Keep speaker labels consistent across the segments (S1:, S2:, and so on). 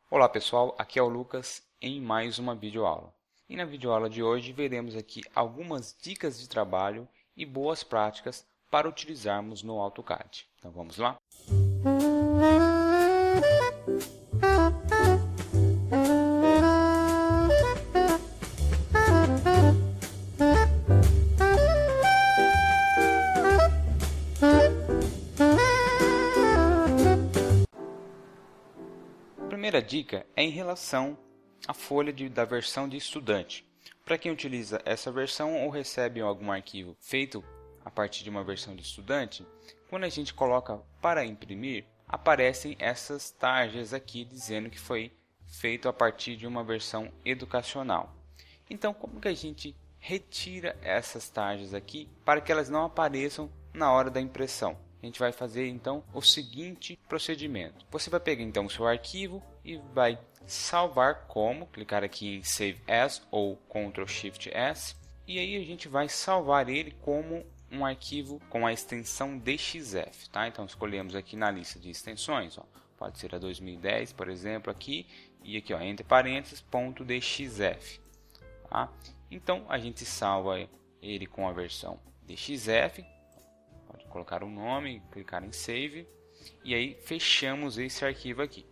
S1: Olá pessoal, aqui é o Lucas em mais uma videoaula. E na videoaula de hoje veremos aqui algumas dicas de trabalho e boas práticas para utilizarmos no AutoCAD. Então vamos lá? A primeira dica é em relação à folha da versão de estudante. Para quem utiliza essa versão ou recebe algum arquivo feito a partir de uma versão de estudante, quando a gente coloca para imprimir, aparecem essas tarjas aqui dizendo que foi feito a partir de uma versão educacional. Então, como que a gente retira essas tarjas aqui para que elas não apareçam na hora da impressão? A gente vai fazer então o seguinte procedimento. Você vai pegar então o seu arquivo e vai salvar como, clicar aqui em Save As ou Ctrl Shift S, e aí a gente vai salvar ele como um arquivo com a extensão DXF, tá? Então escolhemos aqui na lista de extensões, ó, pode ser a 2010, por exemplo, aqui, e aqui, ó, entre parênteses, .dxf, tá? Então a gente salva ele com a versão DXF. Pode colocar um nome, clicar em Save e aí fechamos esse arquivo aqui.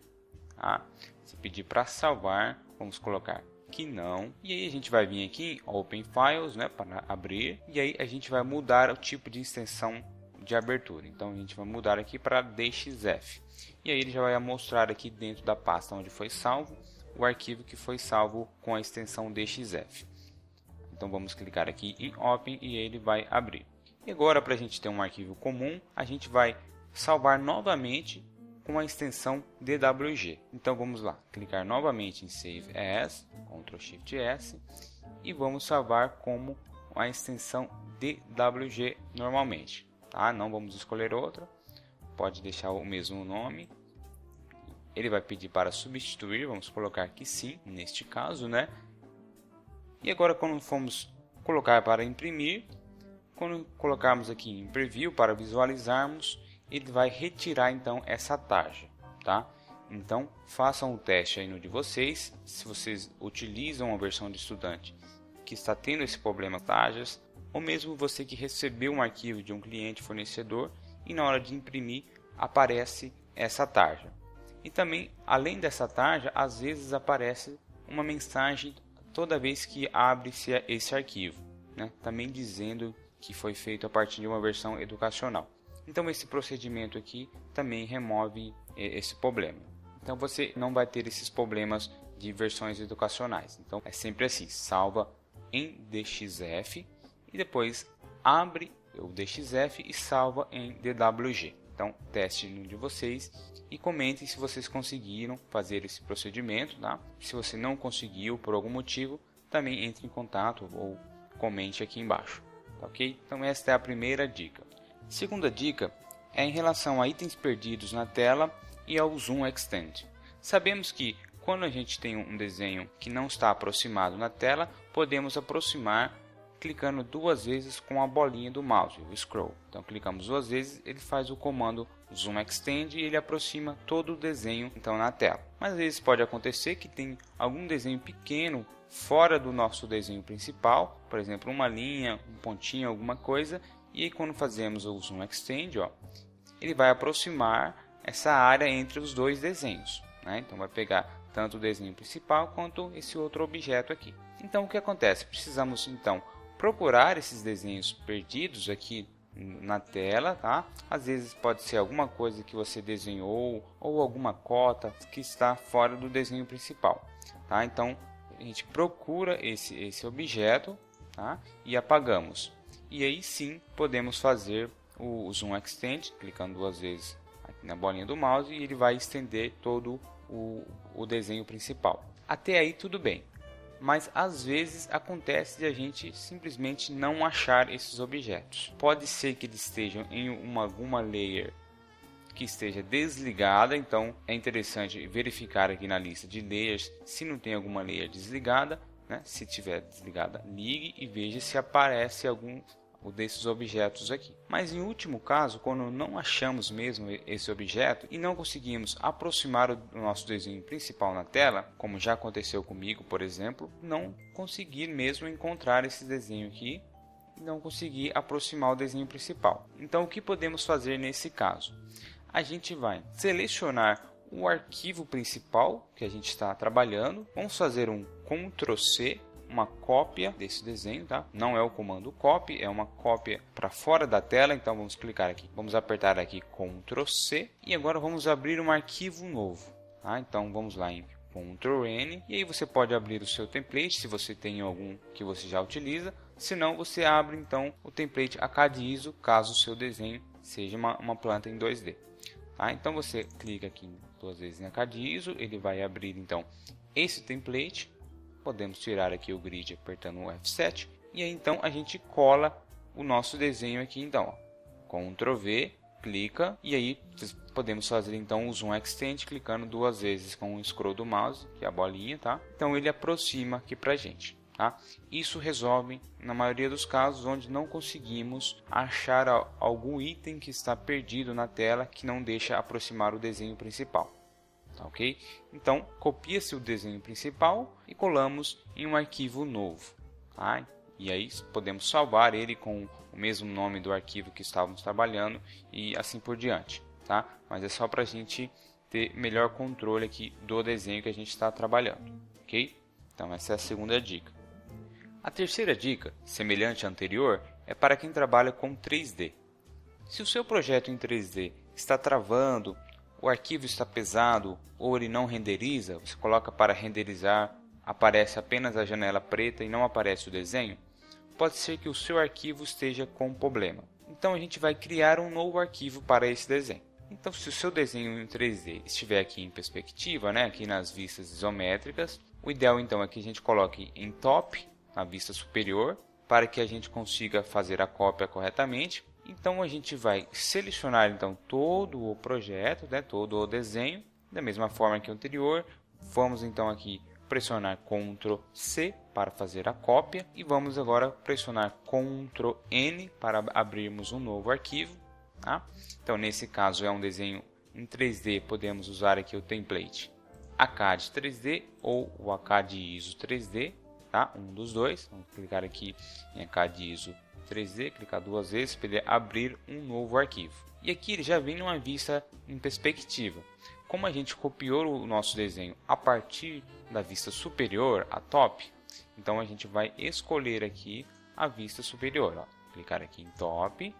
S1: Tá? Se pedir para salvar, vamos colocar que não. E aí a gente vai vir aqui em Open Files, né, para abrir. E aí a gente vai mudar o tipo de extensão de abertura. Então a gente vai mudar aqui para DXF. E aí ele já vai mostrar aqui dentro da pasta onde foi salvo o arquivo que foi salvo com a extensão DXF. Então vamos clicar aqui em Open e ele vai abrir. E agora, para a gente ter um arquivo comum, a gente vai salvar novamente com a extensão DWG. Então vamos lá, clicar novamente em Save As, Ctrl Shift S, e vamos salvar como a extensão DWG normalmente. Tá? Não vamos escolher outra, pode deixar o mesmo nome. Ele vai pedir para substituir, vamos colocar que sim, neste caso, né? E agora, quando formos colocar para imprimir, quando colocarmos aqui em Preview para visualizarmos, ele vai retirar então essa tarja, tá? Então façam o teste aí no de vocês. Se vocês utilizam a versão de estudante que está tendo esse problema tarjas, ou mesmo você que recebeu um arquivo de um cliente fornecedor e na hora de imprimir aparece essa tarja. E também, além dessa tarja, às vezes aparece uma mensagem toda vez que abre-se esse arquivo, né? Também dizendo que foi feito a partir de uma versão educacional. Então esse procedimento aqui também remove esse problema. Então você não vai ter esses problemas de versões educacionais. Então é sempre assim, salva em DXF e depois abre o DXF e salva em DWG. Então teste no de vocês e comentem se vocês conseguiram fazer esse procedimento, tá? Se você não conseguiu por algum motivo, também entre em contato ou comente aqui embaixo. Ok? Então esta é a primeira dica. Segunda dica é em relação a itens perdidos na tela e ao Zoom Extend. Sabemos que quando a gente tem um desenho que não está aproximado na tela, podemos aproximar clicando duas vezes com a bolinha do mouse, o scroll. Então clicamos duas vezes, ele faz o comando Zoom Extend e ele aproxima todo o desenho então na tela. Mas às vezes pode acontecer que tem algum desenho pequeno fora do nosso desenho principal, por exemplo, uma linha, um pontinho, alguma coisa, e aí quando fazemos o Zoom Extend, ó, ele vai aproximar essa área entre os dois desenhos, né? Então vai pegar tanto o desenho principal quanto esse outro objeto aqui. Então o que acontece? Precisamos então procurar esses desenhos perdidos aqui na tela, tá? Às vezes pode ser alguma coisa que você desenhou ou alguma cota que está fora do desenho principal, tá? Então a gente procura esse objeto, tá? E apagamos. E aí sim podemos fazer o Zoom Extend, clicando duas vezes aqui na bolinha do mouse e ele vai estender todo o desenho principal. Até aí tudo bem. Mas às vezes acontece de a gente simplesmente não achar esses objetos. Pode ser que eles estejam em alguma layer que esteja desligada, então é interessante verificar aqui na lista de layers se não tem alguma layer desligada, né? Se tiver desligada, ligue e veja se aparece o desses objetos aqui. Mas em último caso, quando não achamos mesmo esse objeto e não conseguimos aproximar o nosso desenho principal na tela, como já aconteceu comigo, por exemplo, não conseguir mesmo encontrar esse desenho aqui, não conseguir aproximar o desenho principal. Então o que podemos fazer nesse caso? A gente vai selecionar o arquivo principal que a gente está trabalhando, vamos fazer um Ctrl+C, uma cópia desse desenho, tá? Não é o comando copy, é uma cópia para fora da tela, então vamos clicar aqui, vamos apertar aqui Ctrl+C e agora vamos abrir um arquivo novo, tá? Então vamos lá em Ctrl+N e aí você pode abrir o seu template, se você tem algum que você já utiliza, se não você abre então o template ACAD-ISO, caso o seu desenho seja uma planta em 2D. Tá? Então você clica aqui duas vezes em ACAD-ISO, ele vai abrir então esse template. Podemos tirar aqui o grid apertando o F7 e aí então a gente cola o nosso desenho aqui então, Ctrl+V, clica e aí podemos fazer então o Zoom Extend clicando duas vezes com o scroll do mouse, que é a bolinha, tá? Então ele aproxima aqui pra gente, tá? Isso resolve na maioria dos casos onde não conseguimos achar algum item que está perdido na tela que não deixa aproximar o desenho principal. Tá, ok? Então, copia-se o desenho principal e colamos em um arquivo novo. Tá? E aí podemos salvar ele com o mesmo nome do arquivo que estávamos trabalhando e assim por diante. Tá? Mas é só para a gente ter melhor controle aqui do desenho que a gente está trabalhando. Ok? Então, essa é a segunda dica. A terceira dica, semelhante à anterior, é para quem trabalha com 3D. Se o seu projeto em 3D está travando, o arquivo está pesado ou ele não renderiza, você coloca para renderizar, aparece apenas a janela preta e não aparece o desenho, pode ser que o seu arquivo esteja com problema. Então a gente vai criar um novo arquivo para esse desenho. Então se o seu desenho em 3D estiver aqui em perspectiva, aqui nas vistas isométricas, o ideal então é que a gente coloque em top, na vista superior, para que a gente consiga fazer a cópia corretamente. Então a gente vai selecionar então todo o projeto, todo o desenho, da mesma forma que o anterior. Vamos então aqui pressionar Ctrl+C para fazer a cópia e vamos agora pressionar Ctrl+N para abrirmos um novo arquivo. Tá? Então nesse caso é um desenho em 3D, podemos usar aqui o template ACAD 3D ou o ACAD-ISO 3D, tá? Um dos dois. Vamos clicar aqui em ACAD-ISO 3D, clicar duas vezes para ele abrir um novo arquivo. E aqui ele já vem numa vista em perspectiva. Como a gente copiou o nosso desenho a partir da vista superior, a top, então a gente vai escolher aqui a vista superior. Ó. Clicar aqui em top.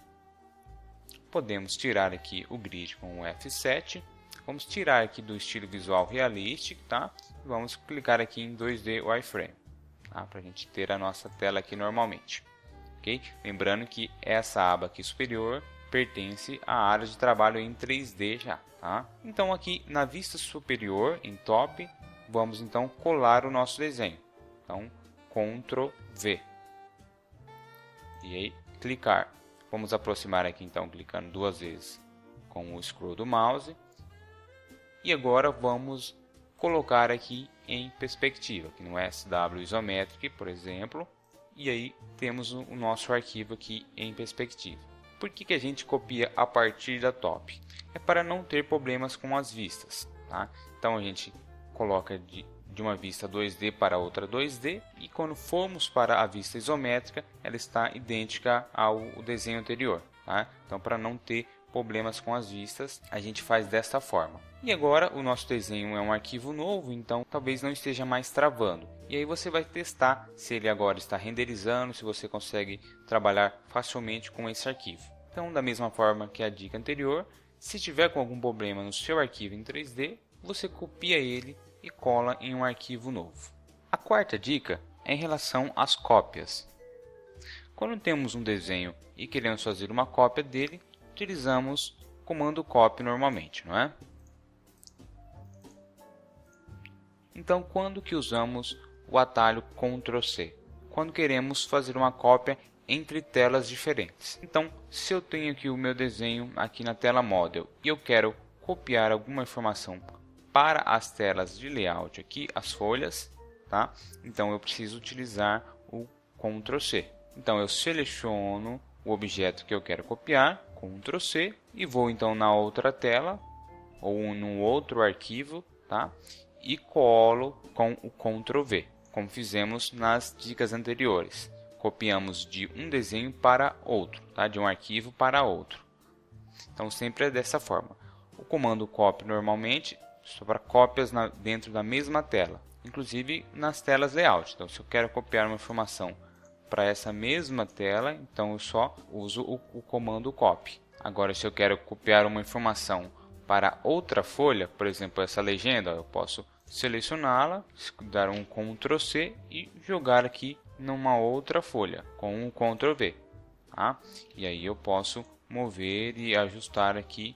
S1: Podemos tirar aqui o grid com o F7. Vamos tirar aqui do estilo visual realístico, tá? Vamos clicar aqui em 2D Wireframe, tá? Para a gente ter a nossa tela aqui normalmente. Okay? Lembrando que essa aba aqui superior pertence à área de trabalho em 3D já. Tá? Então aqui na vista superior, em top, vamos então colar o nosso desenho. Então Ctrl+V. E aí clicar. Vamos aproximar aqui então clicando duas vezes com o scroll do mouse. E agora vamos colocar aqui em perspectiva, aqui no SW Isometric, por exemplo. E aí temos o nosso arquivo aqui em perspectiva. Por que a gente copia a partir da top? É para não ter problemas com as vistas. Tá? Então a gente coloca de uma vista 2D para outra 2D. E quando formos para a vista isométrica, ela está idêntica ao desenho anterior. Tá? Então para não ter problemas com as vistas, a gente faz desta forma. E agora o nosso desenho é um arquivo novo, então talvez não esteja mais travando. E aí você vai testar se ele agora está renderizando, se você consegue trabalhar facilmente com esse arquivo. Então, da mesma forma que a dica anterior, se tiver com algum problema no seu arquivo em 3D, você copia ele e cola em um arquivo novo. A quarta dica é em relação às cópias. Quando temos um desenho e queremos fazer uma cópia dele, utilizamos o comando copy normalmente, não é? Então, quando que usamos o atalho Ctrl+C? Quando queremos fazer uma cópia entre telas diferentes. Então, se eu tenho aqui o meu desenho aqui na tela Model e eu quero copiar alguma informação para as telas de layout aqui, as folhas, tá? Então eu preciso utilizar o Ctrl+C. Então eu seleciono o objeto que eu quero copiar, Ctrl C, e vou então na outra tela ou no outro arquivo, tá? E colo com o Ctrl V, como fizemos nas dicas anteriores. Copiamos de um desenho para outro, tá? De um arquivo para outro. Então sempre é dessa forma. O comando copy normalmente só para cópias dentro da mesma tela, inclusive nas telas layout. Então se eu quero copiar uma informação para essa mesma tela, então eu só uso o comando copy. Agora se eu quero copiar uma informação para outra folha, por exemplo essa legenda, eu posso selecioná-la, dar um Ctrl C e jogar aqui numa outra folha com um Ctrl V, tá? E aí eu posso mover e ajustar aqui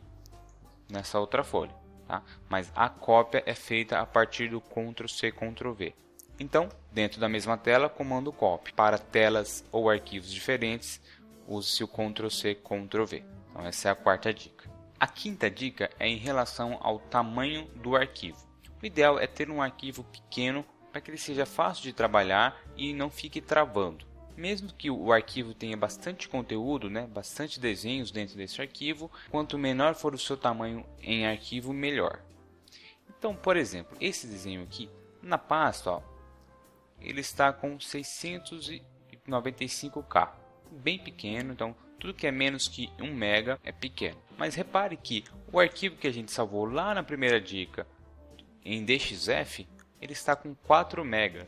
S1: nessa outra folha, tá? Mas a cópia é feita a partir do Ctrl C, Ctrl V. Então, dentro da mesma tela, comando copy. Para telas ou arquivos diferentes, use-se o Ctrl C, Ctrl V. Então essa é a quarta dica. A quinta dica é em relação ao tamanho do arquivo. O ideal é ter um arquivo pequeno para que ele seja fácil de trabalhar e não fique travando. Mesmo que o arquivo tenha bastante conteúdo, bastante desenhos dentro desse arquivo, quanto menor for o seu tamanho em arquivo, melhor. Então, por exemplo, esse desenho aqui, na pasta, ele está com 695K, bem pequeno, então tudo que é menos que 1 MB é pequeno. Mas repare que o arquivo que a gente salvou lá na primeira dica, em DXF, ele está com 4 MB.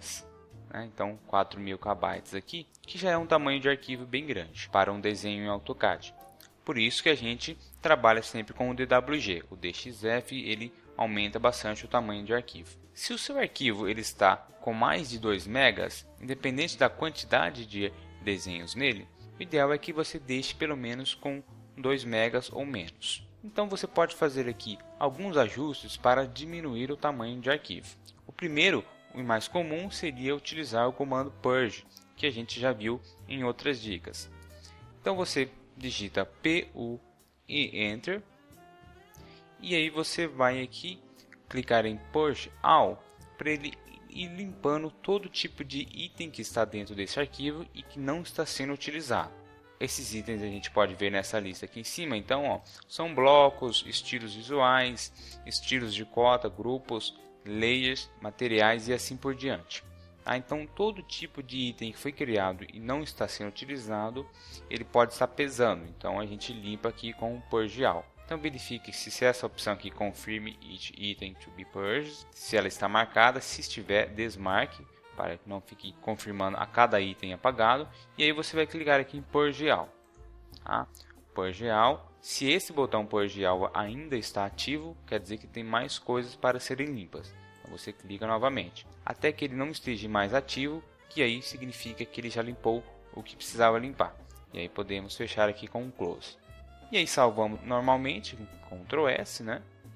S1: Então 4.000 KB aqui, que já é um tamanho de arquivo bem grande para um desenho em AutoCAD. Por isso que a gente trabalha sempre com o DWG. O DXF ele aumenta bastante o tamanho de arquivo. Se o seu arquivo ele está com mais de 2 MB, independente da quantidade de desenhos nele, o ideal é que você deixe pelo menos com 2 MB ou menos. Então você pode fazer aqui alguns ajustes para diminuir o tamanho de arquivo. O primeiro, o mais comum, seria utilizar o comando purge, que a gente já viu em outras dicas. Então você digita PU e Enter, e aí você vai aqui clicar em Purge All para ele ir limpando todo tipo de item que está dentro desse arquivo e que não está sendo utilizado. Esses itens a gente pode ver nessa lista aqui em cima. Então, são blocos, estilos visuais, estilos de cota, grupos, layers, materiais e assim por diante. Então, todo tipo de item que foi criado e não está sendo utilizado, ele pode estar pesando. Então, a gente limpa aqui com o Purge All. Então, verifique se essa opção aqui, Confirm Each Item to be Purged, se ela está marcada. Se estiver, desmarque, para que não fique confirmando a cada item apagado. E aí você vai clicar aqui em Purge All. Purge All. Se esse botão Purge All ainda está ativo, quer dizer que tem mais coisas para serem limpas. Então você clica novamente, até que ele não esteja mais ativo, que aí significa que ele já limpou o que precisava limpar. E aí podemos fechar aqui com um Close. E aí salvamos normalmente, com Ctrl S,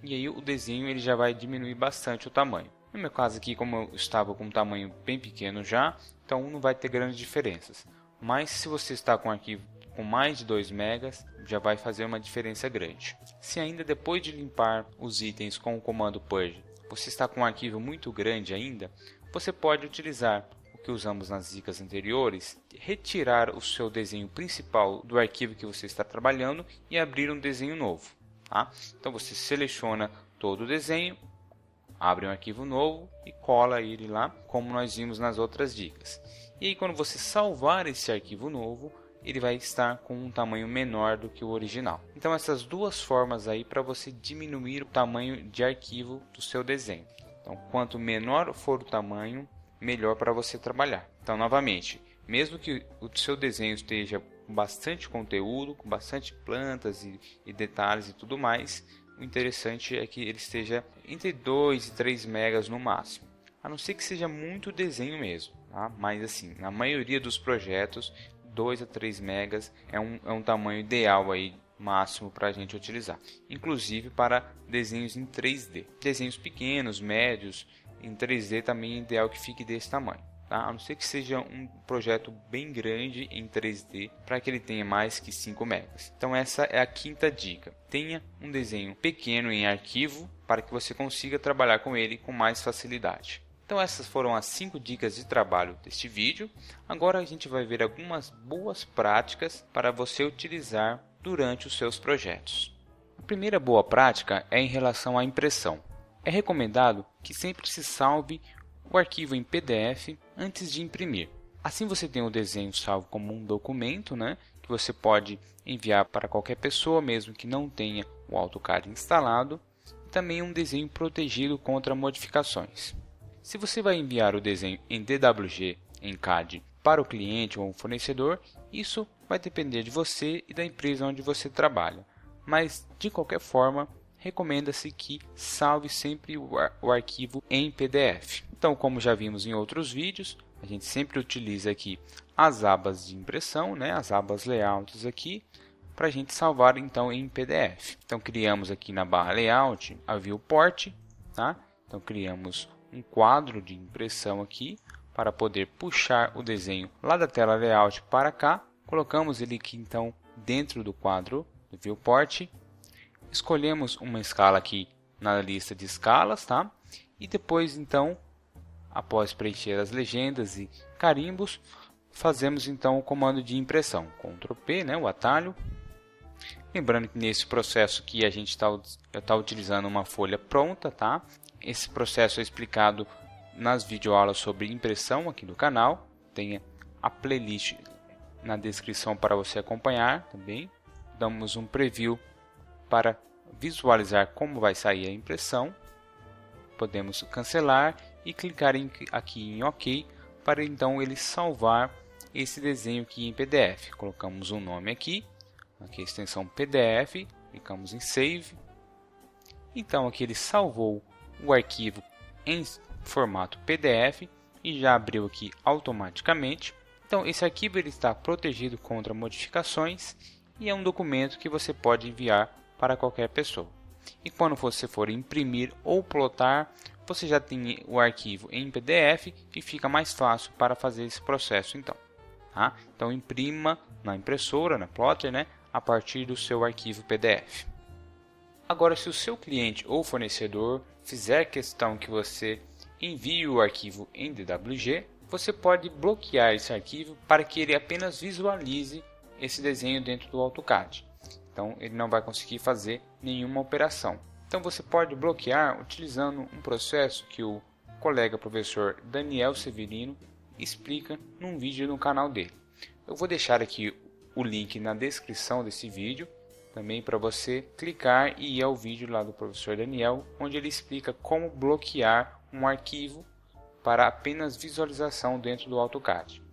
S1: E aí o desenho ele já vai diminuir bastante o tamanho. No meu caso aqui, como eu estava com um tamanho bem pequeno já, então não vai ter grandes diferenças. Mas se você está com um arquivo com mais de 2 MB, já vai fazer uma diferença grande. Se ainda depois de limpar os itens com o comando Purge, você está com um arquivo muito grande ainda, você pode utilizar o que usamos nas dicas anteriores, retirar o seu desenho principal do arquivo que você está trabalhando e abrir um desenho novo. Então você seleciona todo o desenho, abre um arquivo novo e cola ele lá, como nós vimos nas outras dicas. E aí quando você salvar esse arquivo novo, ele vai estar com um tamanho menor do que o original. Então essas duas formas aí para você diminuir o tamanho de arquivo do seu desenho. Então quanto menor for o tamanho, melhor para você trabalhar. Então novamente, mesmo que o seu desenho esteja com bastante conteúdo, com bastante plantas e detalhes e tudo mais, o interessante é que ele esteja entre 2 e 3 megas no máximo. A não ser que seja muito desenho mesmo, Mas assim, na maioria dos projetos, 2 a 3 megas é um tamanho ideal aí, máximo para a gente utilizar. Inclusive para desenhos em 3D. Desenhos pequenos, médios, em 3D também é ideal que fique desse tamanho. A não ser que seja um projeto bem grande em 3D para que ele tenha mais que 5 megas. Então essa é a quinta dica. Tenha um desenho pequeno em arquivo para que você consiga trabalhar com ele com mais facilidade. Então essas foram as 5 dicas de trabalho deste vídeo. Agora a gente vai ver algumas boas práticas para você utilizar durante os seus projetos. A primeira boa prática é em relação à impressão. É recomendado que sempre se salve o arquivo em PDF antes de imprimir. Assim você tem o desenho salvo como um documento, que você pode enviar para qualquer pessoa, mesmo que não tenha o AutoCAD instalado, e também um desenho protegido contra modificações. Se você vai enviar o desenho em DWG, em CAD, para o cliente ou um fornecedor, isso vai depender de você e da empresa onde você trabalha. Mas, de qualquer forma, recomenda-se que salve sempre o arquivo em PDF. Então, como já vimos em outros vídeos, a gente sempre utiliza aqui as abas de impressão, as abas layouts aqui, para a gente salvar então em PDF. Então, criamos aqui na barra layout a viewport, tá? Então, criamos um quadro de impressão aqui para poder puxar o desenho lá da tela layout para cá. Colocamos ele aqui então dentro do quadro do viewport. Escolhemos uma escala aqui na lista de escalas, tá? E depois então, após preencher as legendas e carimbos, fazemos então o comando de impressão, Ctrl P, o atalho. Lembrando que nesse processo aqui a gente está utilizando uma folha pronta, tá? Esse processo é explicado nas videoaulas sobre impressão aqui do canal. Tem a playlist na descrição para você acompanhar também. Damos um preview para visualizar como vai sair a impressão. Podemos cancelar e clicar aqui em OK para então ele salvar esse desenho aqui em PDF. Colocamos um nome aqui a extensão PDF, clicamos em Save. Então aqui ele salvou o arquivo em formato PDF e já abriu aqui automaticamente. Então esse arquivo ele está protegido contra modificações e é um documento que você pode enviar para qualquer pessoa. E quando você for imprimir ou plotar, você já tem o arquivo em PDF e fica mais fácil para fazer esse processo então. Tá? Então imprima na impressora, na plotter, a partir do seu arquivo PDF. Agora, se o seu cliente ou fornecedor fizer questão que você envie o arquivo em DWG, você pode bloquear esse arquivo para que ele apenas visualize esse desenho dentro do AutoCAD. Então, ele não vai conseguir fazer nenhuma operação. Então, você pode bloquear utilizando um processo que o colega professor Daniel Severino explica num vídeo no canal dele. Eu vou deixar aqui o link na descrição desse vídeo, também para você clicar e ir ao vídeo lá do professor Daniel, onde ele explica como bloquear um arquivo para apenas visualização dentro do AutoCAD.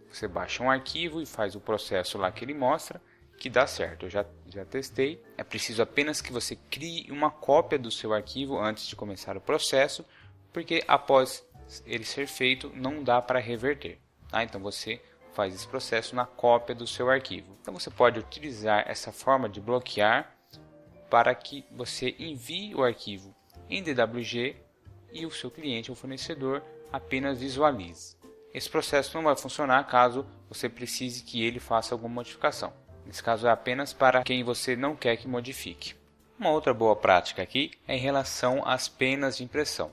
S1: Você baixa um arquivo e faz o processo lá que ele mostra, que dá certo. Eu já testei. É preciso apenas que você crie uma cópia do seu arquivo antes de começar o processo, porque após ele ser feito não dá para reverter. Tá? Então você faz esse processo na cópia do seu arquivo. Então você pode utilizar essa forma de bloquear para que você envie o arquivo em DWG e o seu cliente ou fornecedor apenas visualize. Esse processo não vai funcionar caso você precise que ele faça alguma modificação. Nesse caso é apenas para quem você não quer que modifique. Uma outra boa prática aqui é em relação às penas de impressão.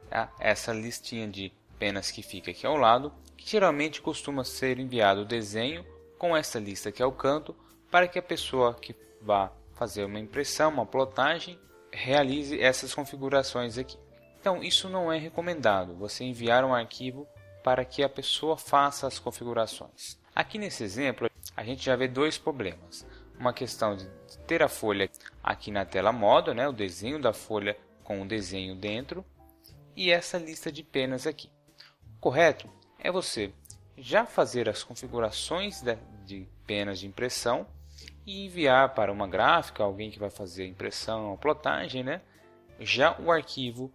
S1: Tá? Essa listinha de penas que fica aqui ao lado, que geralmente costuma ser enviado o desenho com essa lista aqui ao canto, para que a pessoa que vá fazer uma impressão, uma plotagem, realize essas configurações aqui. Então isso não é recomendado, você enviar um arquivo para que a pessoa faça as configurações. Aqui nesse exemplo a gente já vê dois problemas. Uma questão de ter a folha aqui na tela modo, o desenho da folha com o desenho dentro, e essa lista de penas aqui. O correto é você já fazer as configurações de penas de impressão e enviar para uma gráfica, alguém que vai fazer a impressão, a plotagem, já o arquivo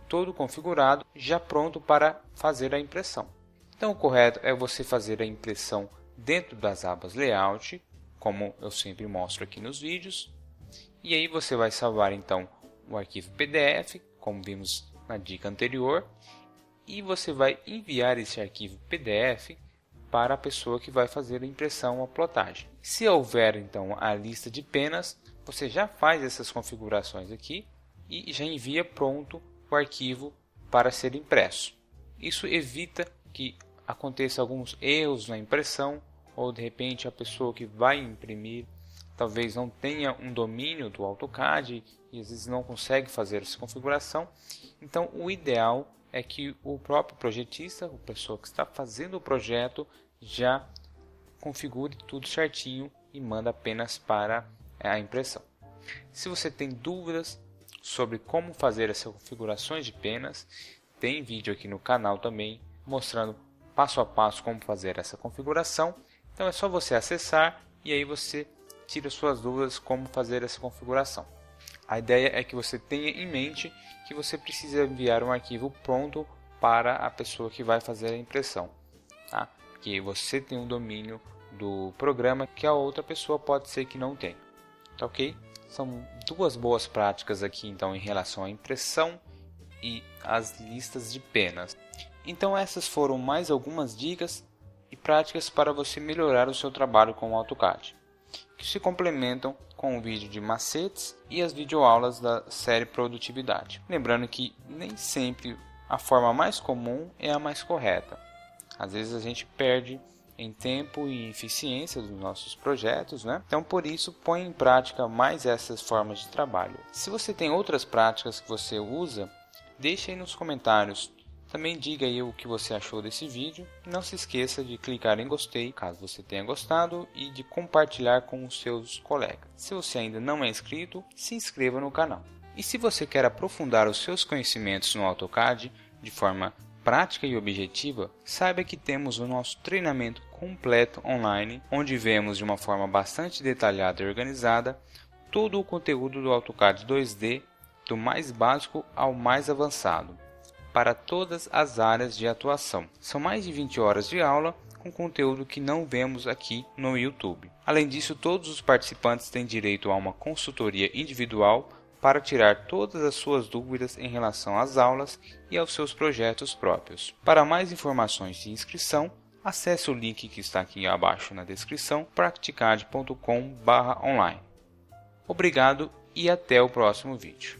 S1: todo configurado, já pronto para fazer a impressão. Então o correto é você fazer a impressão dentro das abas Layout, como eu sempre mostro aqui nos vídeos, e aí você vai salvar então o arquivo PDF, como vimos na dica anterior, e você vai enviar esse arquivo PDF para a pessoa que vai fazer a impressão ou a plotagem. Se houver então a lista de penas, você já faz essas configurações aqui e já envia pronto o arquivo para ser impresso. Isso evita que aconteça alguns erros na impressão, ou de repente a pessoa que vai imprimir talvez não tenha um domínio do AutoCAD e às vezes não consegue fazer essa configuração. Então o ideal é que o próprio projetista, a pessoa que está fazendo o projeto, já configure tudo certinho e manda apenas para a impressão. Se você tem dúvidas sobre como fazer essas configurações de penas, tem vídeo aqui no canal também mostrando passo a passo como fazer essa configuração. Então é só você acessar e aí você tira suas dúvidas como fazer essa configuração. A ideia é que você tenha em mente que você precisa enviar um arquivo pronto para a pessoa que vai fazer a impressão, tá? Que você tem um domínio do programa que a outra pessoa pode ser que não tenha, tá ok? São duas boas práticas aqui então em relação à impressão e as listas de penas. Então essas foram mais algumas dicas e práticas para você melhorar o seu trabalho com o AutoCAD, que se complementam com o vídeo de macetes e as videoaulas da série Produtividade. Lembrando que nem sempre a forma mais comum é a mais correta. Às vezes a gente perde em tempo e eficiência dos nossos projetos, né? Então por isso põe em prática mais essas formas de trabalho. Se você tem outras práticas que você usa, deixe aí nos comentários. Também diga aí o que você achou desse vídeo. Não se esqueça de clicar em gostei, caso você tenha gostado, e de compartilhar com os seus colegas. Se você ainda não é inscrito, se inscreva no canal. E se você quer aprofundar os seus conhecimentos no AutoCAD de forma prática e objetiva, saiba que temos o nosso treinamento completo online, onde vemos de uma forma bastante detalhada e organizada todo o conteúdo do AutoCAD 2D, do mais básico ao mais avançado, para todas as áreas de atuação. São mais de 20 horas de aula com conteúdo que não vemos aqui no YouTube. Além disso, todos os participantes têm direito a uma consultoria individual para tirar todas as suas dúvidas em relação às aulas e aos seus projetos próprios. Para mais informações e inscrição, acesse o link que está aqui abaixo na descrição, practicad.com/online. Obrigado e até o próximo vídeo.